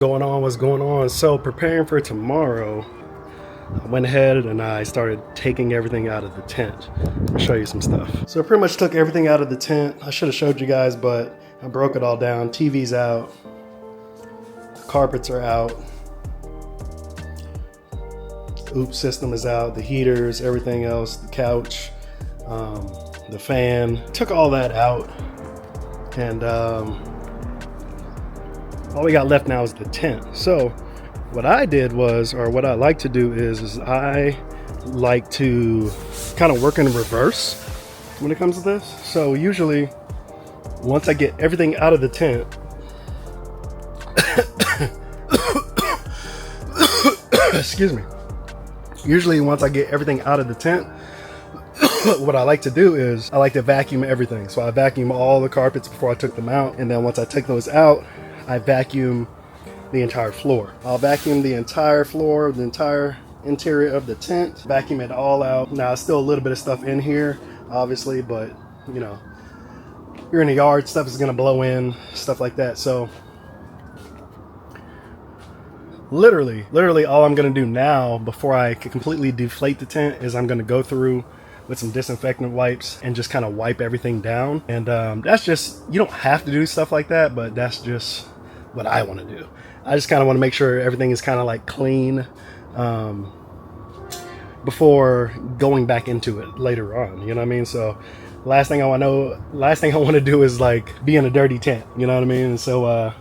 What's going on? So preparing for tomorrow, I went ahead and I started taking everything out of the tent. I'll show you some stuff. So I pretty much took everything out of the tent. I should have showed you guys, but I broke it all down. TV's out, carpets are out, OOP system is out, the heaters, everything else, the couch, the fan. Took all that out, and all we got left now is the tent. So what I did was, or what I like to do is I like to kind of work in reverse when it comes to this. So usually once I get everything out of the tent, excuse me. Usually once I get everything out of the tent, what I like to do is I like to vacuum everything. So I vacuum all the carpets before I took them out. And then once I take those out, I vacuum the entire floor. I'll vacuum the entire floor, the entire interior of the tent, vacuum it all out. Now, still a little bit of stuff in here, obviously, but you know, you're in the yard, stuff is gonna blow in, stuff like that. So literally all I'm gonna do now before I can completely deflate the tent is I'm gonna go through with some disinfectant wipes and just kind of wipe everything down. And that's just, you don't have to do stuff like that, but that's just what I want to do. I just kind of want to make sure everything is kind of like clean before going back into it later on, you know what I mean? So last thing I want to do is like be in a dirty tent, you know what I mean? And so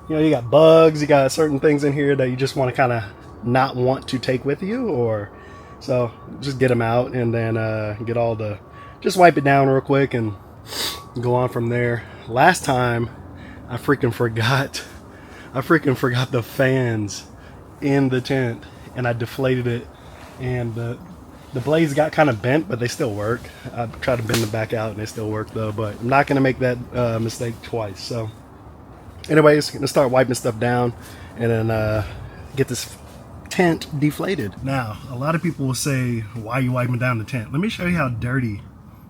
you know, you got bugs, you got certain things in here that you just want to kind of not want to take with you, or so just get them out and then get all the, just wipe it down real quick and go on from there. Last time I freaking forgot the fans in the tent, and I deflated it, and the blades got kind of bent, but they still work. I tried to bend them back out and they still work though, but I'm not gonna make that mistake twice. So anyways, gonna start wiping stuff down and then get this tent deflated. Now, a lot of people will say, why are you wiping down the tent? Let me show you how dirty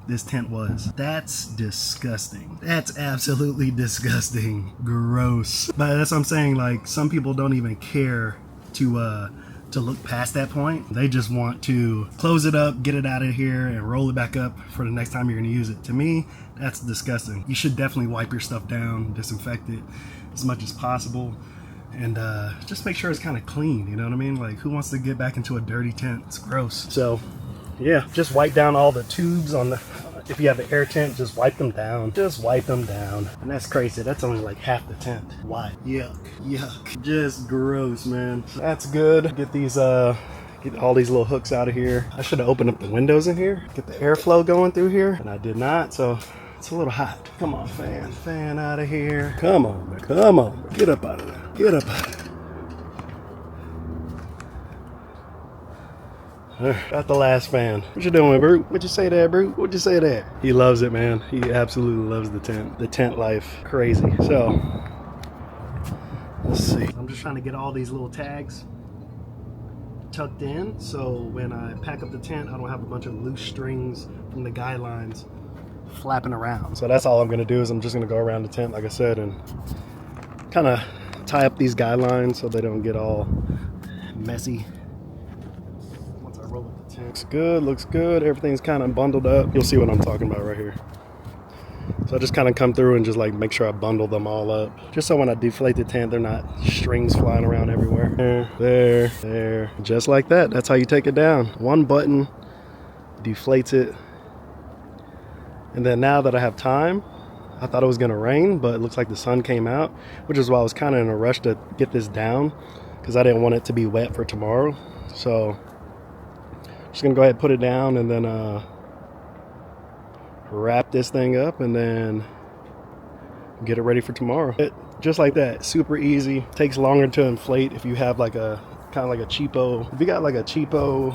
this tent was. That's disgusting. That's absolutely disgusting. Gross. But that's what I'm saying, like, some people don't even care to look past that point. They just want to close it up, get it out of here, and roll it back up for the next time you're gonna use it. To me, that's disgusting. You should definitely wipe your stuff down, disinfect it as much as possible, and just make sure it's kind of clean, you know what I mean? Like, who wants to get back into a dirty tent? It's gross. So yeah, just wipe down all the tubes on the, if you have an air tent, just wipe them down. Just wipe them down. And that's crazy, that's only like half the tent. Why? Yuck, just gross, man. That's good. Get these get all these little hooks out of here. I should have opened up the windows in here, get the airflow going through here, and I did not, so it's a little hot. Come on, fan out of here. Come on, man. Come on, man. Get up out of there. Get up out of there. Got the last fan. What you doing, Brute? What'd you say there, Brute? What'd you say there? He loves it, man. He absolutely loves the tent. The tent life. Crazy. So, let's see. I'm just trying to get all these little tags tucked in, so when I pack up the tent, I don't have a bunch of loose strings from the guidelines flapping around. So that's all I'm gonna do, is I'm just gonna go around the tent, like I said, and kind of tie up these guidelines so they don't get all messy. Once I roll up the tent, looks good, everything's kind of bundled up. You'll see what I'm talking about right here. So I just kind of come through and just like make sure I bundle them all up, just so when I deflate the tent, they're not strings flying around everywhere. There, just like that. That's how you take it down. One button deflates it. And then now that I have time, I thought it was gonna rain, but it looks like the sun came out, which is why I was kind of in a rush to get this down, because I didn't want it to be wet for tomorrow. So just gonna go ahead and put it down, and then wrap this thing up, and then get it ready for tomorrow. Just like that, super easy. Takes longer to inflate if you have like a kind of like a cheapo, if you got like a cheapo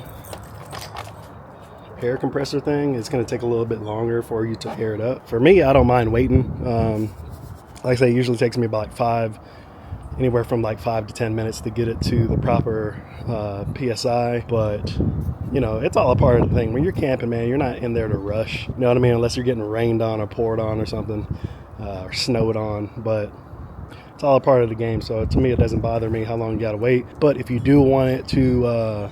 air compressor thing, it's going to take a little bit longer for you to air it up. For me, I don't mind waiting. Like I say, it usually takes me about anywhere from like 5 to 10 minutes to get it to the proper PSI, but you know, it's all a part of the thing. When you're camping, man, you're not in there to rush, you know what I mean, unless you're getting rained on or poured on or something, or snowed on. But it's all a part of the game. So to me, it doesn't bother me how long you gotta wait. But if you do want it to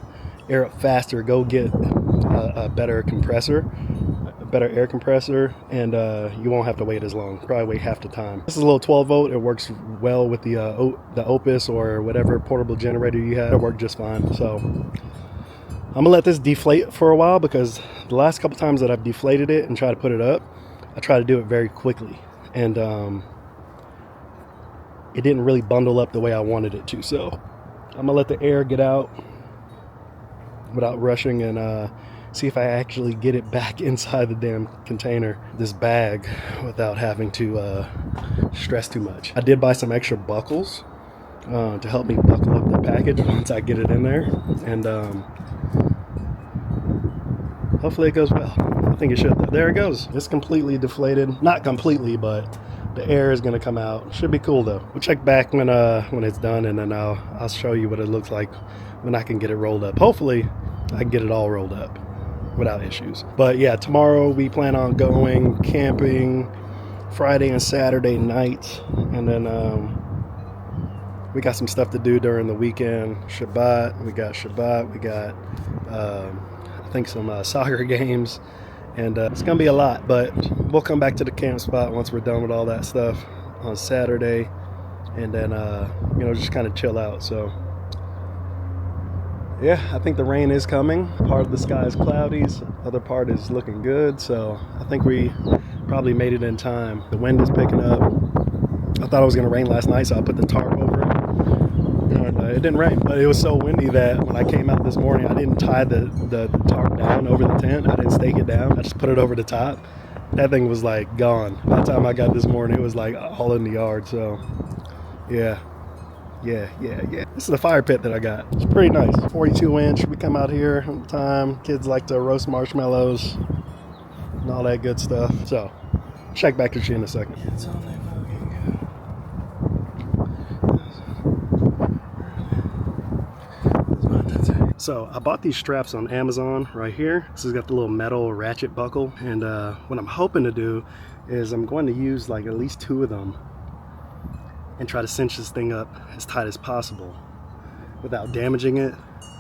air up faster, go get a better compressor, a better air compressor, and you won't have to wait as long. Probably wait half the time. This is a little 12 volt. It works well with the Opus or whatever portable generator you have. It worked just fine. So I'm gonna let this deflate for a while, because the last couple times that I've deflated it and tried to put it up, I try to do it very quickly, and it didn't really bundle up the way I wanted it to. So I'm gonna let the air get out without rushing, and see if I actually get it back inside the damn container, this bag, without having to stress too much. I did buy some extra buckles to help me buckle up the package once I get it in there, and hopefully it goes well. I think it should. There it goes. It's completely deflated. Not completely, but the air is going to come out. Should be cool though. We'll check back when it's done, and then I'll show you what it looks like when I can get it rolled up. Hopefully I can get it all rolled up without issues. But yeah, tomorrow we plan on going camping Friday and Saturday night, and then we got some stuff to do during the weekend. Shabbat, we got I think some soccer games, and it's gonna be a lot, but we'll come back to the camp spot once we're done with all that stuff on Saturday, and then you know, just kind of chill out. So yeah, I think the rain is coming. Part of the sky is cloudy, other part is looking good, so I think we probably made it in time. The wind is picking up. I thought it was gonna rain last night, so I put the tarp over it, and it didn't rain, but it was so windy that when I came out this morning, I didn't tie the tarp down over the tent. I didn't stake it down. I just put it over the top. That thing was like gone. By the time I got this morning, it was like all in the yard. So yeah. This is the fire pit that I got. It's pretty nice. 42 inch. We come out here all the time. Kids like to roast marshmallows and all that good stuff. So check back to you in a second. It's only So I bought these straps on Amazon right here. This has got the little metal ratchet buckle, and what I'm hoping to do is I'm going to use like at least 2 of them and try to cinch this thing up as tight as possible without damaging it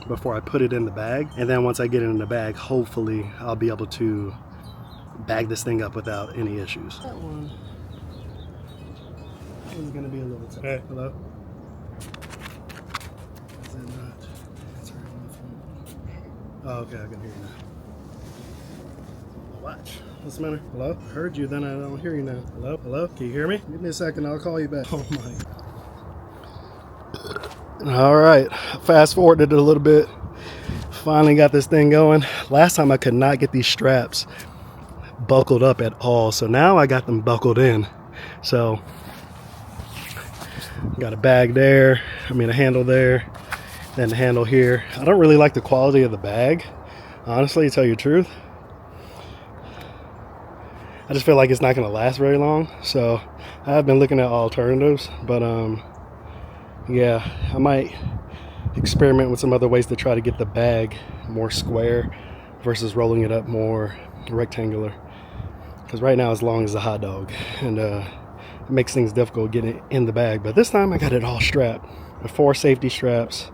before I put it in the bag. And then once I get it in the bag, hopefully I'll be able to bag this thing up without any issues. That one is gonna be a little tight. Hey, hello? Is it not? It's right on the phone. Oh, okay, I can hear you now. Watch. What's the matter? Hello? I heard you, then I don't hear you now. Hello? Hello? Can you hear me? Give me a second, I'll call you back. Oh my. All right, fast forwarded it a little bit. Finally got this thing going. Last time I could not get these straps buckled up at all, so now I got them buckled in. So got a bag there, a handle there, then the handle here. I don't really like the quality of the bag, honestly, to tell you the truth. I just feel like it's not going to last very long, so I've been looking at alternatives, but yeah, I might experiment with some other ways to try to get the bag more square versus rolling it up more rectangular, because right now it's long as a hot dog, and it makes things difficult getting it in the bag. But this time I got it all strapped with 4 safety straps,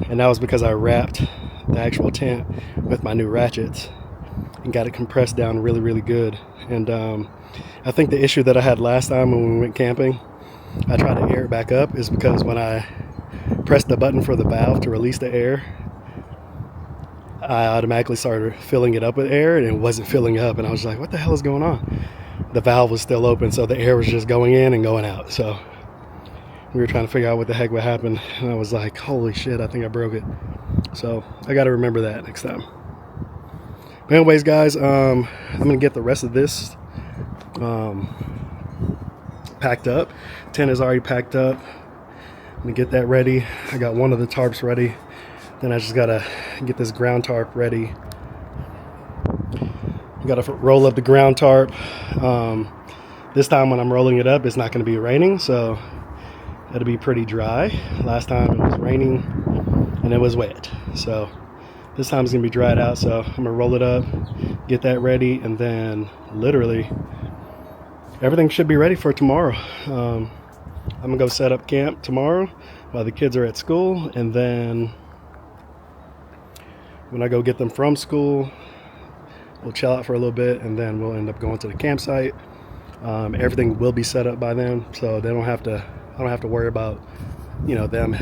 and that was because I wrapped the actual tent with my new ratchets and got it compressed down really good. And I think the issue that I had last time when we went camping, I tried to air it back up, is because when I pressed the button for the valve to release the air, I automatically started filling it up with air, and it wasn't filling up, and I was like, what the hell is going on? The valve was still open, so the air was just going in and going out. So we were trying to figure out what the heck would happen, and I was like, holy shit, I think I broke it. So I got to remember that next time. But anyways, guys, I'm gonna get the rest of this packed up. Tent is already packed up. I'm gonna get that ready. I got one of the tarps ready. Then I just gotta get this ground tarp ready. Gotta roll up the ground tarp. This time when I'm rolling it up, it's not gonna be raining, so it'll be pretty dry. Last time it was raining and it was wet, so this time it's gonna be dried out. So I'm gonna roll it up, get that ready, and then literally everything should be ready for tomorrow. I'm gonna go set up camp tomorrow while the kids are at school, and then when I go get them from school, we'll chill out for a little bit, and then we'll end up going to the campsite. Everything will be set up by them, so they don't have to. I don't have to worry about, them,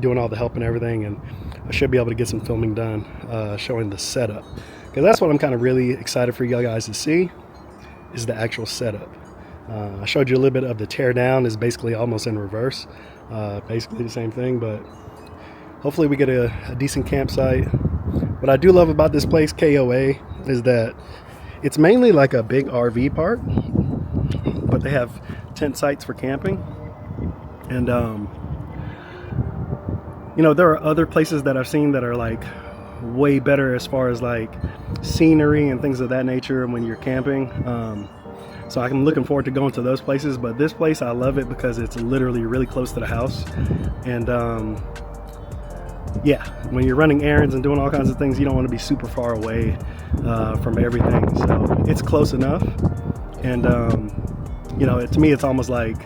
doing all the help and everything. And I should be able to get some filming done, showing the setup, because that's what I'm kind of really excited for you guys to see, is the actual setup. I showed you a little bit of the tear down, is basically almost in reverse, basically the same thing, but hopefully we get a decent campsite. What I do love about this place, KOA, is that it's mainly like a big RV park, but they have tent sites for camping. And there are other places that I've seen that are like way better as far as like scenery and things of that nature when you're camping. So I'm looking forward to going to those places, but this place, I love it because it's literally really close to the house. And yeah, when you're running errands and doing all kinds of things, you don't want to be super far away from everything. So it's close enough. And to me, it's almost like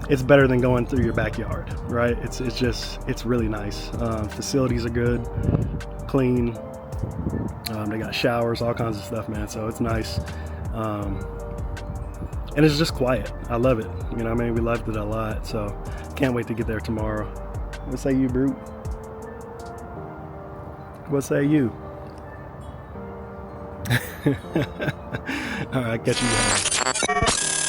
it's better than going through your backyard, right? It's really nice. Facilities are good, clean. They got showers, all kinds of stuff, man. So it's nice. And it's just quiet. I love it. We loved it a lot. So can't wait to get there tomorrow. What say you, Brute? What say you? All right, catch you guys.